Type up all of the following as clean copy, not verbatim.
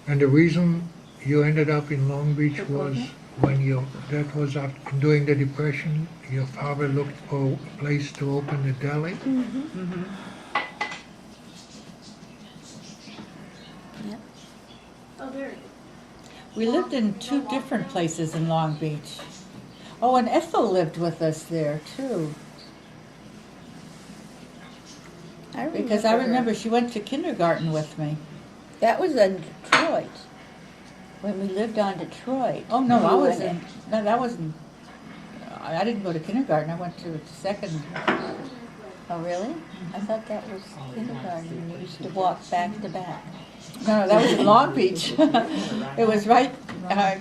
And the reason you ended up in Long Beach was when that was during the Depression, your father looked for a place to open the deli? Mm-hmm. Yep. Oh, very good. We lived in 2 different places in Long Beach. Oh, and Ethel lived with us there too. Because I remember she went to kindergarten with me. That was in Detroit, when we lived on Detroit. Oh, no, I You wasn't. No, that wasn't. I didn't go to kindergarten. I went to second. Oh, really? I thought that was kindergarten. You used to walk back to back. No, that was in Long Beach. It was right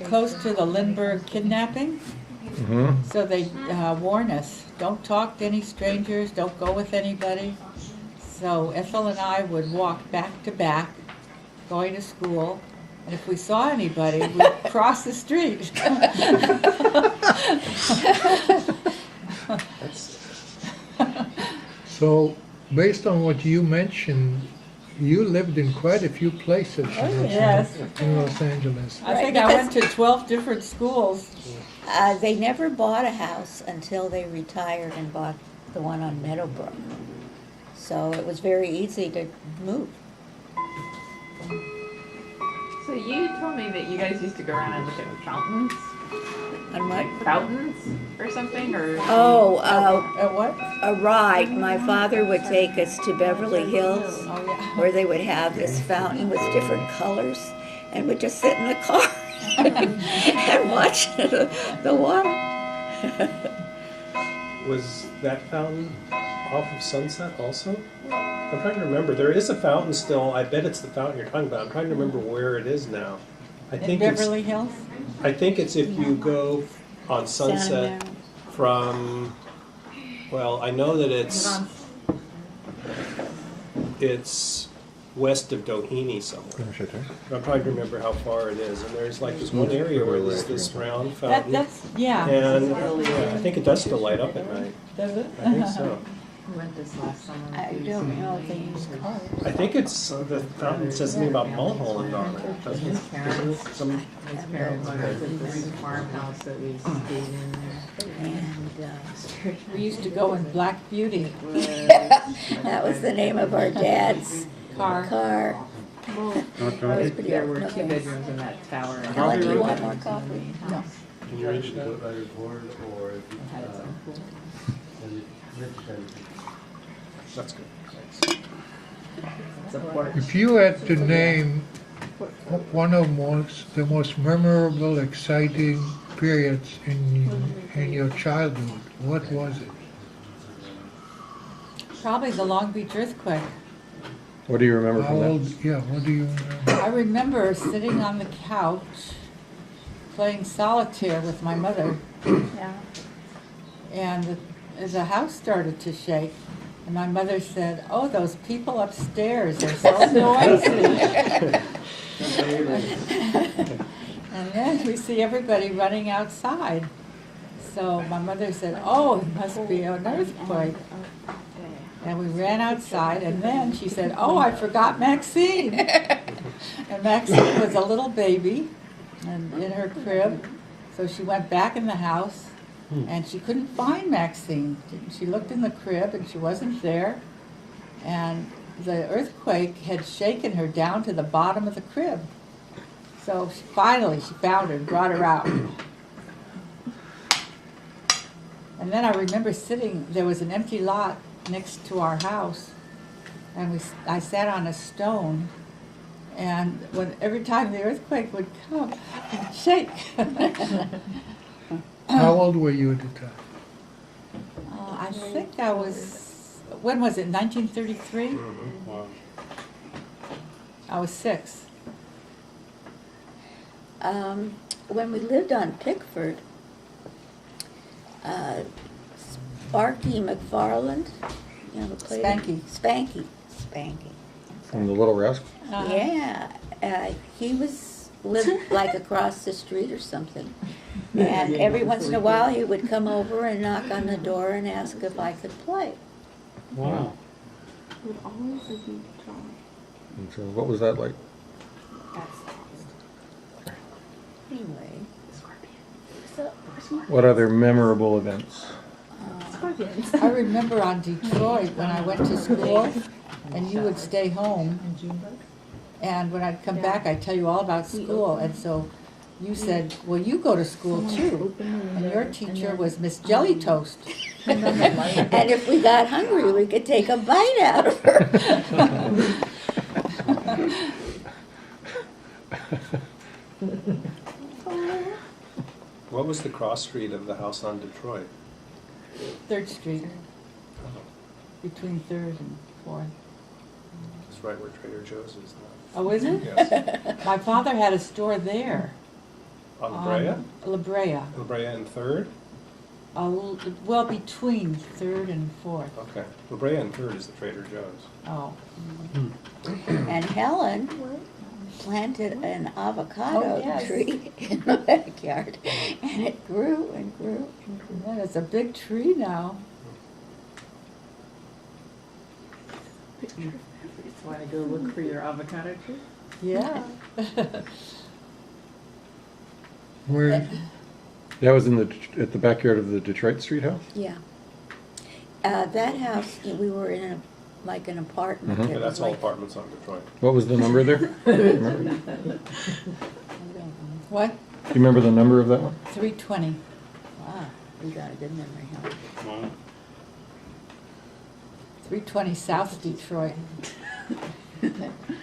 close to the Lindbergh kidnapping. Mm-hmm. So they warn us, don't talk to any strangers, don't go with anybody. So Ethel and I would walk back to back, going to school, and if we saw anybody, we'd cross the street. So, based on what you mentioned, you lived in quite a few places Yes. in Los Angeles. I think I went to 12 different schools. They never bought a house until they retired and bought the one on Meadowbrook. So it was very easy to move. So you told me that you guys used to go around and look at fountains, And what? like fountains or something, or Oh, At what? a ride. My father would take us to Beverly Hills, Oh, yeah. where they would have this fountain with different colors, and we'd just sit in the car and watch the water. Was that fountain off of Sunset also? I'm trying to remember. There is a fountain still. I bet it's the fountain you're talking about. I'm trying to remember where it is now. I In think Beverly Hills? I think it's if you go on Santa Sunset Maria. from. Well, I know that it's west of Doheny somewhere. I'm trying to remember how far it is. And there's like this one area where there's this round fountain. That's, yeah. And yeah, I think it does still light up at night. Does it? I think so. we went this last summer. I don't know if they use colors. I think it's the fountain says something about Mulholland on it, doesn't His it? parents, Some, his parents lived at this farmhouse that we stayed in there. And We used to go in Black Beauty that was the name of our dad's car. car. That was pretty There were okay. 2 bedrooms in that tower. and Helen, do you it want was more a coffee? main No. house. can you reach that? Had its own pool. That's good. It's a porch. If you had to name one of the most memorable, exciting periods in your childhood, what was it? Probably the Long Beach earthquake. What do you remember How from that? old? Yeah, what do you remember? I remember sitting on the couch playing solitaire with my mother, Yeah. and the house started to shake. And my mother said, "Oh, those people upstairs are so noisy." And then we see everybody running outside. So my mother said, "Oh, it must be an earthquake." And we ran outside, and then she said, "Oh, I forgot Maxine." And Maxine was a little baby and in her crib. So she went back in the house, and she couldn't find Maxine. She looked in the crib, and she wasn't there. And the earthquake had shaken her down to the bottom of the crib. So finally she found her and brought her out. And then I remember sitting, there was an empty lot next to our house, and I sat on a stone, and every time the earthquake would come, it would shake. How old were you at the time? I think I was, when was it, 1933? Wow. I was 6. When we lived on Pickford, Sparky McFarland, you know, who played Spanky. Spanky. From the Little Rascals? Uh-huh. Yeah, he lived like across the street or something. And every once in a while, he would come over and knock on the door and ask if I could play. Wow. Would always a huge job. And so what was that like? anyway, What other memorable events? I remember on Detroit when I went to school and you would stay home. And when I'd come back, I'd tell you all about school. And so you said, well, you go to school too. And your teacher was Miss Jelly Toast. and if we got hungry, we could take a bite out of her. What was the cross street of the house on Detroit? 3rd Street, between 3rd and 4th. It's right where Trader Joe's is now. Oh, is it? Yes. My father had a store there. On La Brea? La Brea. La Brea and 3rd? Well, between 3rd and 4th. Okay. La Brea and 3rd is the Trader Joe's. Oh. And Helen planted an avocado Oh, yes. tree in the backyard, and it grew and grew and grew. Yeah, it's a big tree now. Just want to go look for your avocado tree? Yeah. Where, That was at the backyard of the Detroit Street house? Yeah. That house, we were in like an apartment. Mhm. It Yeah, that's was all like- apartments on Detroit. What was the number there? Remember? What? Do you remember the number of that one? 320. Wow, we got a good memory, huh? 320 South Detroit.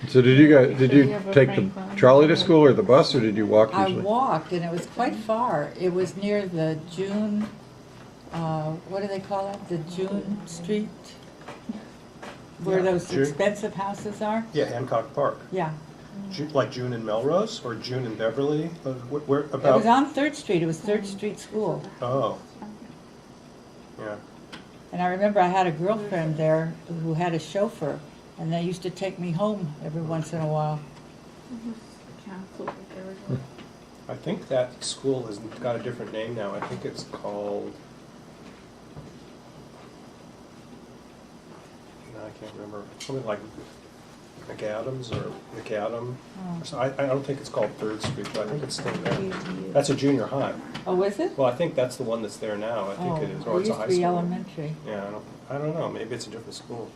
So did you take the trolley to school or the bus, or did you walk I usually? walked, and it was quite far. It was near the June, what do they call it? The June Street? Where Yeah, those June. expensive houses are? Yeah, Hancock Park. Yeah. Like June in Melrose or June in Beverly? Where It was about? on 3rd Street. It was 3rd Street School. Oh. Yeah. And I remember I had a girlfriend there who had a chauffeur, and they used to take me home every once in a while. I think that school has got a different name now. I think it's called. No, I can't remember. Something like McAdams or McAdam. Oh. So I don't think it's called 3rd Street, but I think it's still there. That's a junior high. Oh, is it? Well, I think that's the one that's there now. I think Oh, it is, or it's a used high to be school. elementary. Yeah, I don't know. Maybe it's a different school.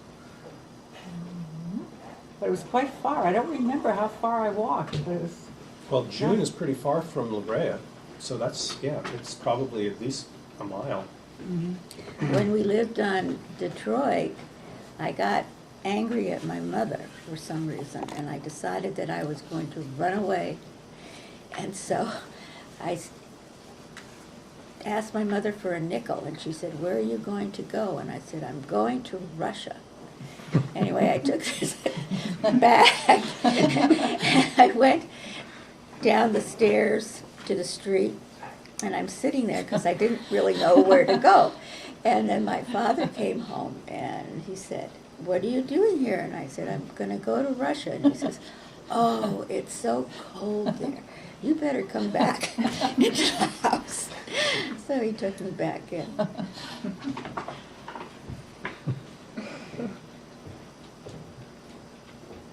But it was quite far. I don't remember how far I walked, but it was, Well, June is pretty far from La Brea, so that's, yeah, it's probably at least a mile. When we lived on Detroit, I got angry at my mother for some reason, and I decided that I was going to run away. And so I asked my mother for a nickel, and she said, "Where are you going to go?" And I said, "I'm going to Russia." Anyway, I took this bag, and I went down the stairs to the street, and I'm sitting there because I didn't really know where to go. And then my father came home, and he said, "What are you doing here?" And I said, "I'm going to go to Russia." And he says, "Oh, it's so cold there. You better come back into the house." So he took me back in.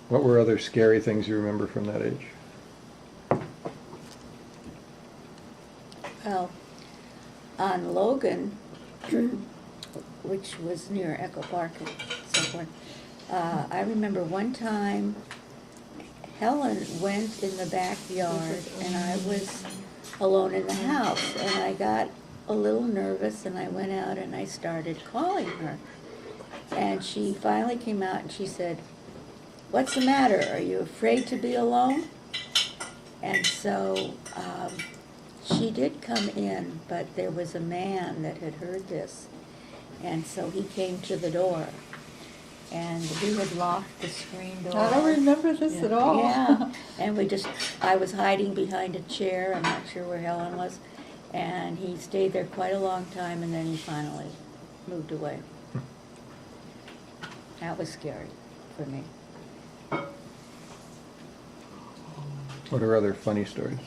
What were other scary things you remember from that age? Well, on Logan, which was near Echo Park and so forth, I remember one time Helen went in the backyard and I was alone in the house, and I got a little nervous and I went out and I started calling her. And she finally came out and she said, "What's the matter? Are you afraid to be alone?" And so she did come in, but there was a man that had heard this. And so he came to the door, and we had locked the screen door. I don't remember this at all. Yeah, and I was hiding behind a chair, I'm not sure where Helen was, and he stayed there quite a long time, and then he finally moved away. That was scary for me. What are other funny stories?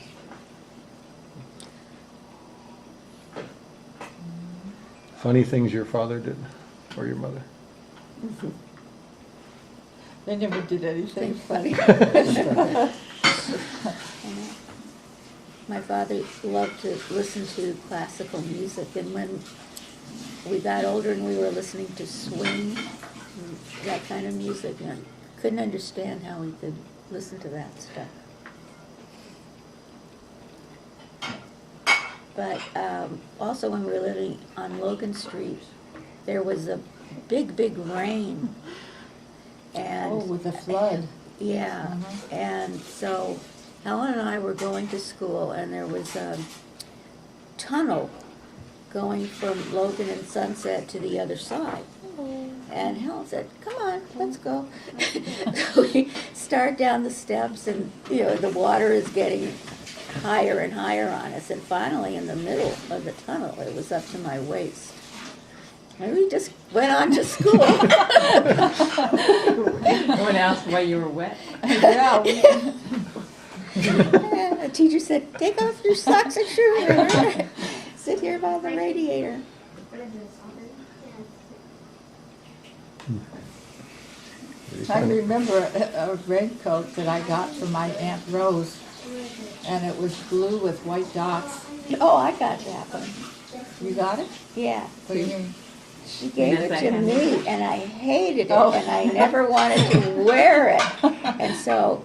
Funny things your father did, or your mother? They never did anything Think funny. my father loved to listen to classical music, and when we got older and we were listening to swing, that kind of music, and I couldn't understand how he could listen to that stuff. But also when we were living on Logan Street, there was a big rain. And Oh, with the flood. yeah, Uh-huh. and so Helen and I were going to school, and there was a tunnel going from Logan and Sunset to the other side. And Helen said, "Come on, let's go." So we start down the steps, and the water is getting higher and higher on us, and finally in the middle of the tunnel, it was up to my waist. And we just went on to school. No one asked why you were wet. Yeah, And the teacher said, "Take off your socks and shoes. Sit here by the radiator." I remember a raincoat that I got from my Aunt Rose, and it was blue with white dots. Oh, I got that one. You got it? Yeah. What do you mean? She gave it Yes, I to have. me, and I hated it, Oh. and I never wanted to wear it. And so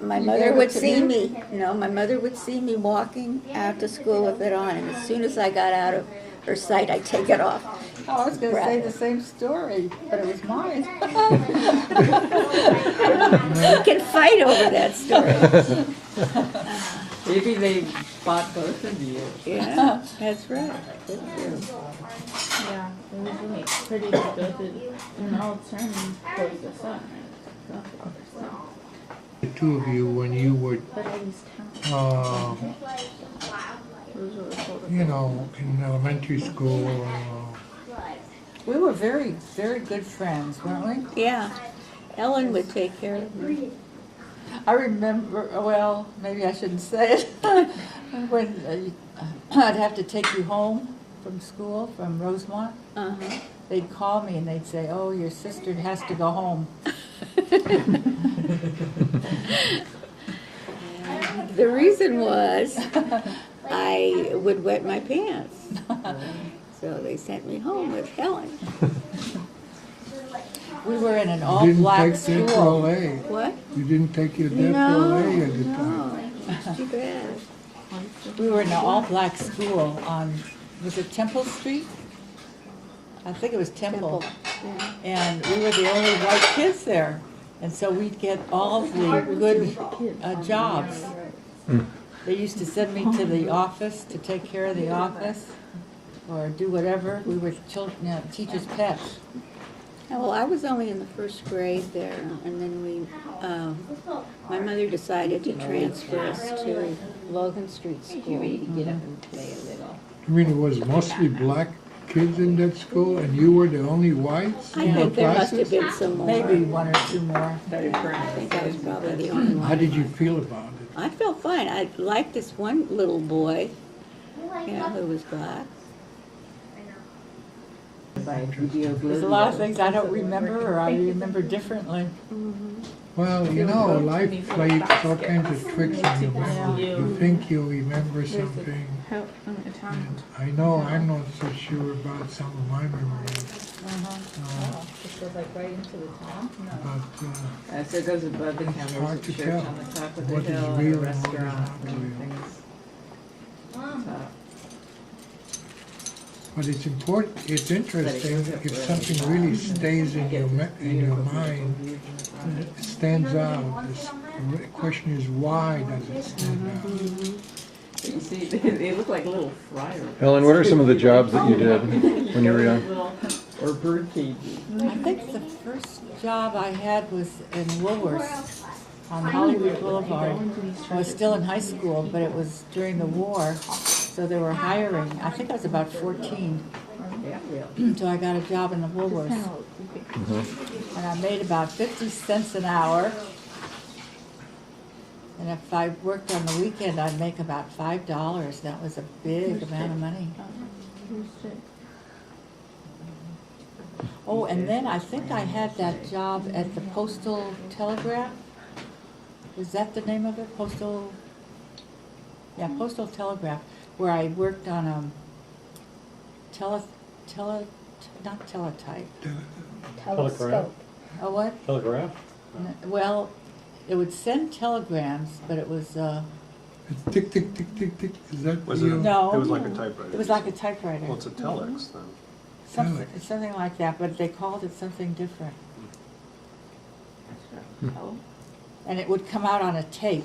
my You mother gave it would to see me? me, my mother would see me walking out to school with it on, and as soon as I got out of her sight, I'd take it off. Oh, I was going to say the same story, but it was mine. We can fight over that story. Maybe they bought both of you. Yeah, that's right. That's true. Yeah, it was really pretty to go through an all turn towards the sun. The two of you, when you were, But all these towns, it was really cool to in elementary school, We were very, very good friends, weren't we? Yeah, Helen would take care of me. I remember, well, maybe I shouldn't say it, when I'd have to take you home from school, from Rosemont, Uh-huh. they'd call me and they'd say, "Oh, your sister has to go home." The reason was I would wet my pants. So they sent me home with Helen. We were in an you didn't all-black take that school. ballet. What? You didn't take your dad No, ballet at the time. no, too bad. We were in an all-black school on, was it Temple Street? I think it was Temple. Yeah. And we were the only white kids there. And so we'd get all the good jobs. They used to send me to the office to take care of the office or do whatever. We were children, teachers' pets. Well, I was only in the first grade there, and then my mother decided to transfer us to Logan Street School. Get up and play a little. I mean, it was mostly black kids in that school, and you were the only whites I in your think there must have classes? been some more. Maybe one or two more. Started burning. I think I was probably the only one. How did you feel about it? I felt fine. I liked this one little boy, who was black. By video There's a lot of things I don't remember or I remember differently. Well, life plays all kinds of tricks on your memory. You think you remember something, help Italian. and I know I'm not so sure about some of my memories. Just goes like right into the town. But So it goes above the It's counter, hard there's a to church tell on the top of the what is hill, and real a and what is restaurant not and real. things. Top. But it's important, it's interesting if something really stays in your mind, it stands out. The question is, why does it stand out? You see, they look like little friars. Helen, what are some of the jobs that you did when you were young? Or bird cages. I think the first job I had was in Woolworths on Hollywood Boulevard. I was still in high school, but it was during the war, so they were hiring. I think I was about 14, Yeah, real. so I got a job in the Woolworths. And I made about 50 cents an hour. And if I worked on the weekend, I'd make about $5. That was a big amount of money. Oh, and then I think I had that job at the Postal Telegraph. Was that the name of it? Postal Yeah, postal telegraph, where I worked on not teletype. Telegraph. Oh, what? Telegraph? Well, it would send telegrams, but it was, It's tick, tick, tick, tick, tick. Is that Was the, it? No. It was like a typewriter. it was like a typewriter. Well, it's a telex then. Something like that, but they called it something different. Oh, And it would come out on a tape.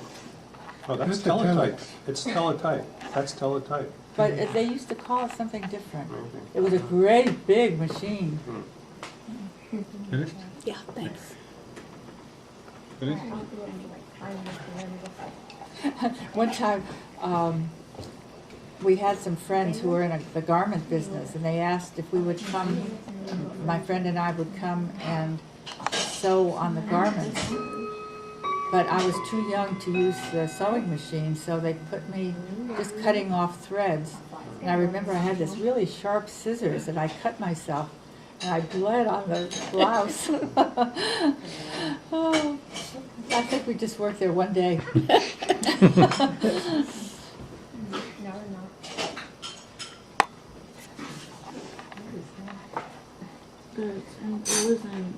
Oh, that's That's a teletype. telex. It's teletype. That's teletype. But they used to call it something different. Okay. It was a great big machine. Finished? Yeah, thanks. Finished? One time, we had some friends who were in the garment business, and they asked if we would come, my friend and I would come and sew on the garments. But I was too young to use the sewing machine, so they put me just cutting off threads. And I remember I had this really sharp scissors, and I cut myself, and I bled on the blouse. Oh, I think we just worked there one day. good. And it was in